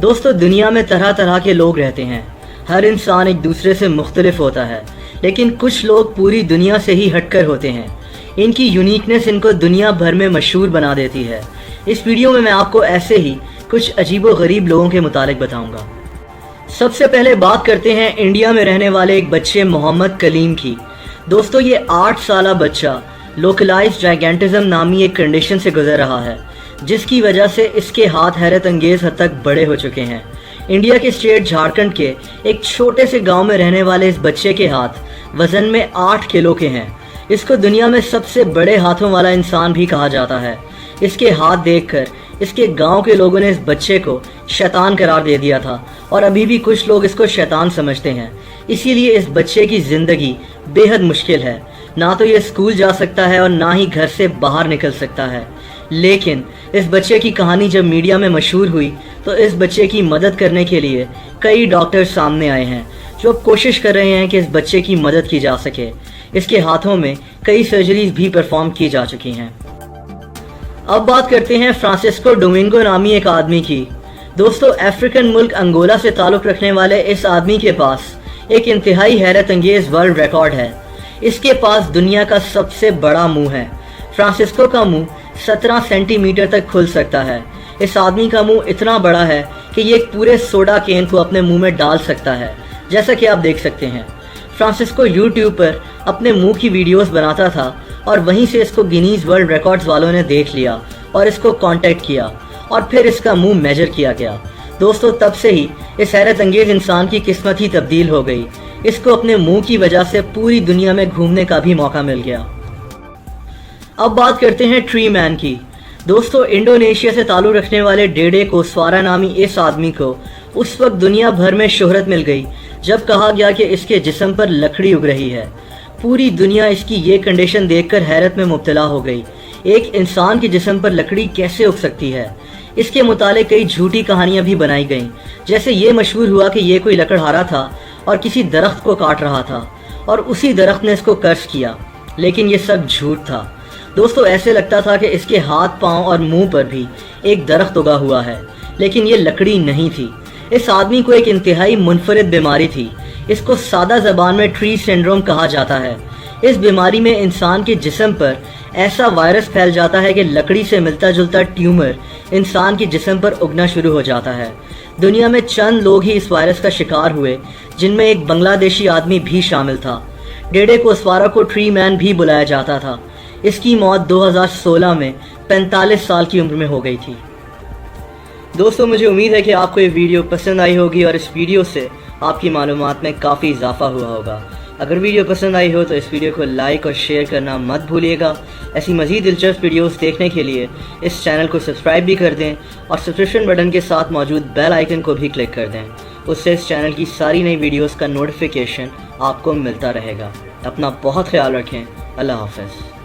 دوستو دنیا میں طرح طرح کے لوگ رہتے ہیں. ہر انسان ایک دوسرے سے مختلف ہوتا ہے, لیکن کچھ لوگ پوری دنیا سے ہی ہٹ کر ہوتے ہیں. ان کی یونیکنس ان کو دنیا بھر میں مشہور بنا دیتی ہے. اس ویڈیو میں آپ کو ایسے ہی کچھ عجیب و غریب لوگوں کے متعلق بتاؤں گا. سب سے پہلے بات کرتے ہیں انڈیا میں رہنے والے ایک بچے محمد کلیم کی. دوستو یہ 8 سالہ بچہ لوکلائز جائگینٹزم نامی ایک کنڈیشن سے گزر رہا ہے, جس کی وجہ سے اس کے ہاتھ حیرت انگیز حد تک بڑے ہو چکے ہیں. انڈیا کے اسٹیٹ جھارکھنڈ کے ایک چھوٹے سے گاؤں میں رہنے والے اس بچے کے ہاتھ وزن میں 8 کلو کے ہیں. اس کو دنیا میں سب سے بڑے ہاتھوں والا انسان بھی کہا جاتا ہے. اس کے ہاتھ دیکھ کر اس کے گاؤں کے لوگوں نے اس بچے کو شیطان قرار دے دیا تھا, اور ابھی بھی کچھ لوگ اس کو شیطان سمجھتے ہیں. اسی لیے اس بچے کی زندگی بے حد مشکل ہے. نہ تو یہ اسکول جا سکتا ہے اور نہ ہی گھر سے باہر نکل سکتا ہے. لیکن اس بچے کی کہانی جب میڈیا میں مشہور ہوئی تو اس بچے کی مدد کرنے کے لیے کئی ڈاکٹر سامنے آئے ہیں, جو کوشش کر رہے ہیں کہ اس بچے کی مدد کی جا سکے. اس کے ہاتھوں میں کئی سرجریز بھی پرفارم کی جا چکی ہیں. اب بات کرتے ہیں فرانسسکو ڈومنگو نامی ایک آدمی کی. دوستو افریقن ملک انگولا سے تعلق رکھنے والے اس آدمی کے پاس ایک انتہائی حیرت انگیز ورلڈ ریکارڈ ہے. اس کے پاس دنیا کا سب سے بڑا منہ ہے. فرانسسکو کا منہ 17 سینٹی میٹر تک کھل سکتا ہے. اس آدمی کا منہ اتنا بڑا ہے کہ یہ ایک پورے سوڈا کین کو اپنے منہ میں ڈال سکتا ہے, جیسا کہ آپ دیکھ سکتے ہیں. فرانسسکو یوٹیوب پر اپنے منہ کی ویڈیوز بناتا تھا, اور وہیں سے اس کو گینیز ورلڈ ریکارڈز والوں نے دیکھ لیا اور اس کو کانٹیکٹ کیا, اور پھر اس کا منہ میجر کیا گیا. دوستو تب سے ہی اس حیرت انگیز انسان کی قسمت ہی تبدیل ہو گئی. اس کو اپنے منہ کی وجہ سے پوری دنیا میں گھومنے کا بھی موقع مل گیا. اب بات کرتے ہیں ٹری مین کی. دوستو انڈونیشیا سے تعلق رکھنے والے ڈیڈے کوسوارا نامی اس آدمی کو اس وقت دنیا بھر میں شہرت مل گئی جب کہا گیا کہ اس کے جسم پر لکڑی اگ رہی ہے. پوری دنیا اس کی یہ کنڈیشن دیکھ کر حیرت میں مبتلا ہو گئی. ایک انسان کے جسم پر لکڑی کیسے اگ سکتی ہے؟ اس کے متعلق کئی جھوٹی کہانیاں بھی بنائی گئیں. جیسے یہ مشہور ہوا کہ یہ کوئی لکڑہارا تھا اور کسی درخت کو کاٹ رہا تھا, اور اسی درخت نے اس کو قرض کیا. لیکن یہ سب جھوٹ تھا. دوستو ایسے لگتا تھا کہ اس کے ہاتھ پاؤں اور منہ پر بھی ایک درخت اگا ہوا ہے, لیکن یہ لکڑی نہیں تھی. اس آدمی کو ایک انتہائی منفرد بیماری تھی. اس کو سادہ زبان میں ٹری سنڈروم کہا جاتا ہے. اس بیماری میں انسان کے جسم پر ایسا وائرس پھیل جاتا ہے کہ لکڑی سے ملتا جلتا ٹیومر انسان کے جسم پر اگنا شروع ہو جاتا ہے. دنیا میں چند لوگ ہی اس وائرس کا شکار ہوئے, جن میں ایک بنگلہ دیشی آدمی بھی شامل تھا. ڈیڈے کوسوارا کو ٹری مین بھی بلایا جاتا تھا. اس کی موت 2016 میں 45 سال کی عمر میں ہو گئی تھی. دوستو مجھے امید ہے کہ آپ کو یہ ویڈیو پسند آئی ہوگی, اور اس ویڈیو سے آپ کی معلومات میں کافی اضافہ ہوا ہوگا. اگر ویڈیو پسند آئی ہو تو اس ویڈیو کو لائک اور شیئر کرنا مت بھولیے گا. ایسی مزید دلچسپ ویڈیوز دیکھنے کے لیے اس چینل کو سبسکرائب بھی کر دیں, اور سبسکرپشن بٹن کے ساتھ موجود بیل آئیکن کو بھی کلک کر دیں. اس سے اس چینل کی ساری نئی ویڈیوز کا نوٹیفیکیشن آپ کو ملتا رہے گا. اپنا بہت خیال رکھیں. اللہ حافظ.